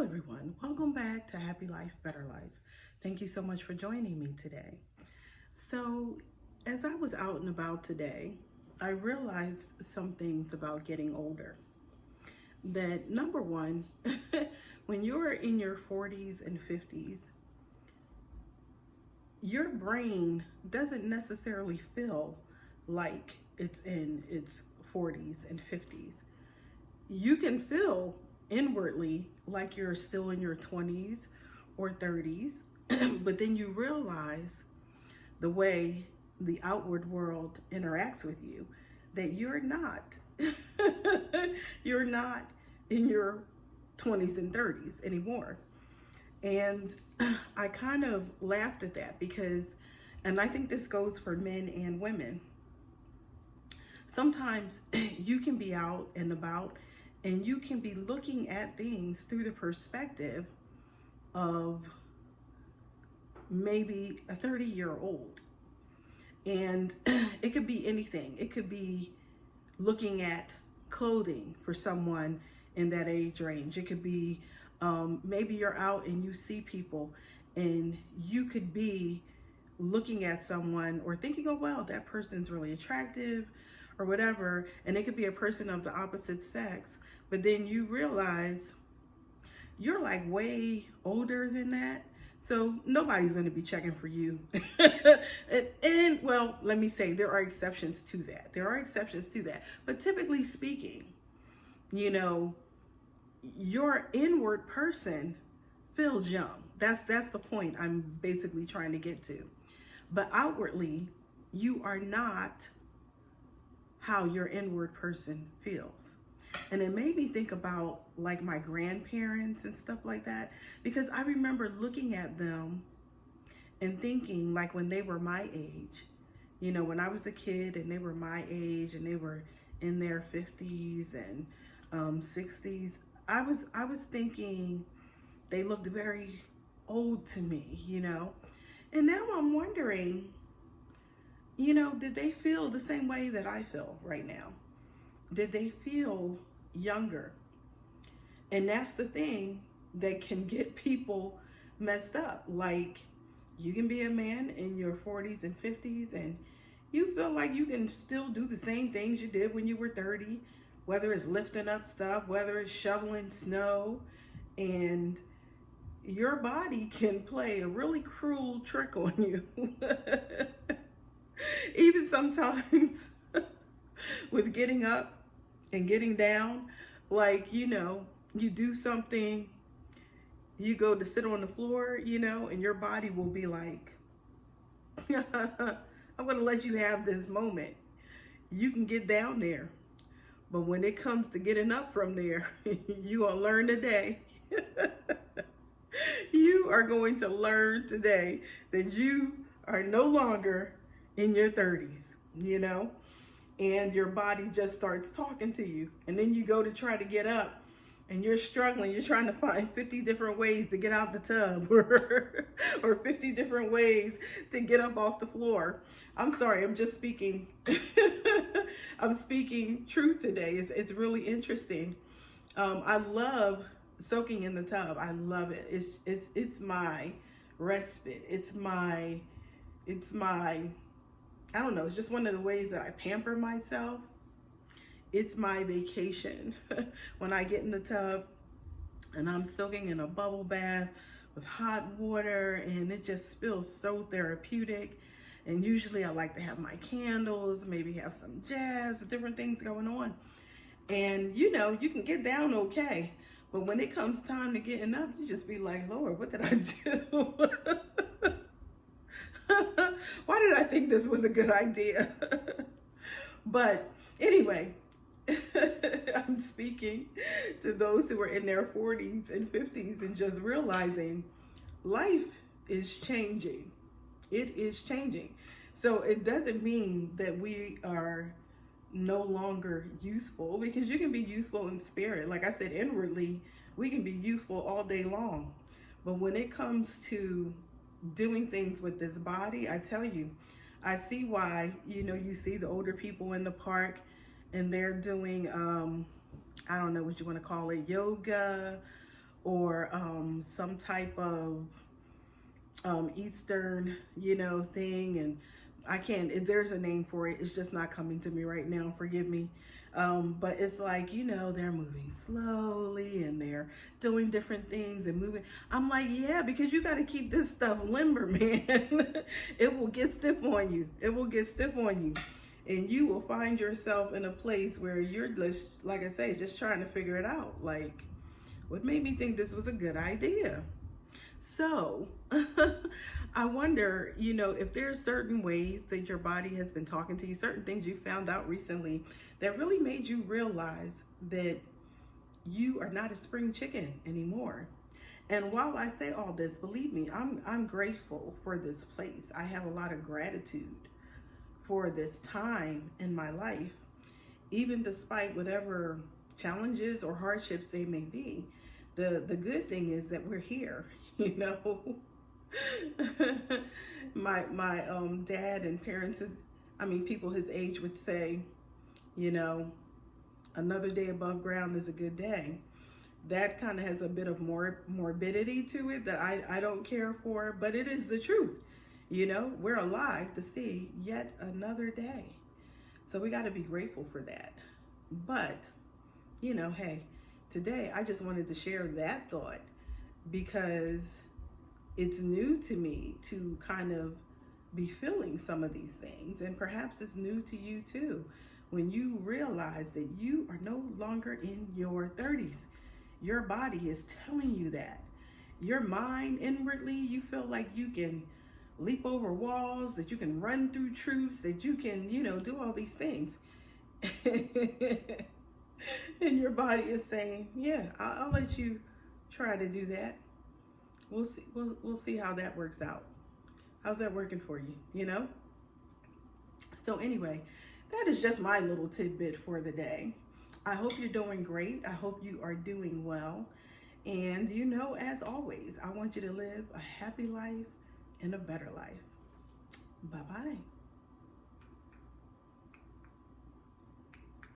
everyone, welcome back to Happy Life, Better Life. Thank you so much for joining me today. So, as I was out and about today, I realized some things about getting older. That number one, when you're in your 40s and 50s, your brain doesn't necessarily feel like it's in its 40s and 50s. You can feel inwardly like you're still in your 20s or 30s, but then you realize the way the outward world interacts with you that you're not. You're not in your 20s and 30s anymore. And I kind of laughed at that because, and I think this goes for men and women, sometimes you can be out and about and you can be looking at things through the perspective of maybe a 30-year-old. And it could be anything. It could be looking at clothing for someone in that age range. It could be maybe you're out and you see people and you could be looking at someone or thinking, oh, well, that person's really attractive or whatever. And it could be a person of the opposite sex. But then you realize you're like way older than that. So nobody's going to be checking for you. and well, let me say, there are exceptions to that. There are exceptions to that. But typically speaking, you know, your inward person feels young. That's the point I'm basically trying to get to. But outwardly, you are not how your inward person feels. And it made me think about like my grandparents and stuff like that, because I remember looking at them and thinking like when they were my age, you know, when I was a kid and they were my age and they were in their 50s and 60s, I was thinking they looked very old to me, you know. And now I'm wondering, you know, did they feel the same way that I feel right now? Did they feel younger? And that's the thing that can get people messed up. Like, you can be a man in your 40s and 50s and you feel like you can still do the same things you did when you were 30, whether it's lifting up stuff, whether it's shoveling snow, and your body can play a really cruel trick on you. Even sometimes with getting up and getting down, like, you know, you do something, you go to sit on the floor, you know, and your body will be like, I'm going to let you have this moment. You can get down there. But when it comes to getting up from there, you're going to learn today. You are going to learn today that you are no longer in your 30s, you know, and your body just starts talking to you. And then you go to try to get up and you're struggling. You're trying to find 50 different ways to get out the tub or 50 different ways to get up off the floor. I'm sorry, I'm just speaking. I'm speaking truth today. It's really interesting. I love soaking in the tub. I love it. It's my respite. It's my, I don't know, it's just one of the ways that I pamper myself. It's my vacation. When I get in the tub and I'm soaking in a bubble bath with hot water and it just feels so therapeutic. And usually I like to have my candles, maybe have some jazz, different things going on. And you know, you can get down okay. But when it comes time to getting up, you just be like, Lord, what did I do? Why did I think this was a good idea? But anyway, I'm speaking to those who are in their 40s and 50s and just realizing life is changing. It is changing. So it doesn't mean that we are no longer youthful, because you can be youthful in spirit. Like I said, inwardly, we can be youthful all day long. But when it comes to doing things with this body, I tell you, I see why, you know, you see the older people in the park and they're doing, I don't know what you want to call it, yoga or some type of Eastern, thing. And I can't, if there's a name for it, it's just not coming to me right now. Forgive me. But it's like, they're moving slowly and they're doing different things and moving. I'm like, yeah, because you got to keep this stuff limber, man. It will get stiff on you. It will get stiff on you. And you will find yourself in a place where you're, like I say, just trying to figure it out. Like, what made me think this was a good idea? So I wonder, if there's certain ways that your body has been talking to you, certain things you found out recently that really made you realize that you are not a spring chicken anymore. And while I say all this, believe me, I'm grateful for this place. I have a lot of gratitude for this time in my life, even despite whatever challenges or hardships they may be. The good thing is that we're here, my dad and parents, people his age would say, another day above ground is a good day. That kind of has a bit of more morbidity to it that I don't care for, but it is the truth. We're alive to see yet another day. So we got to be grateful for that. But, hey, today I just wanted to share that thought because it's new to me to kind of be feeling some of these things. And perhaps it's new to you too, when you realize that you are no longer in your 30s. Your body is telling you that. Your mind inwardly, you feel like you can leap over walls, that you can run through troops, that you can, do all these things. And your body is saying, yeah, I'll let you try to do that. We'll see. We'll see how that works out. How's that working for you? So anyway, that is just my little tidbit for the day. I hope you're doing great. I hope you are doing well. And as always, I want you to live a happy life and a better life. Bye-bye.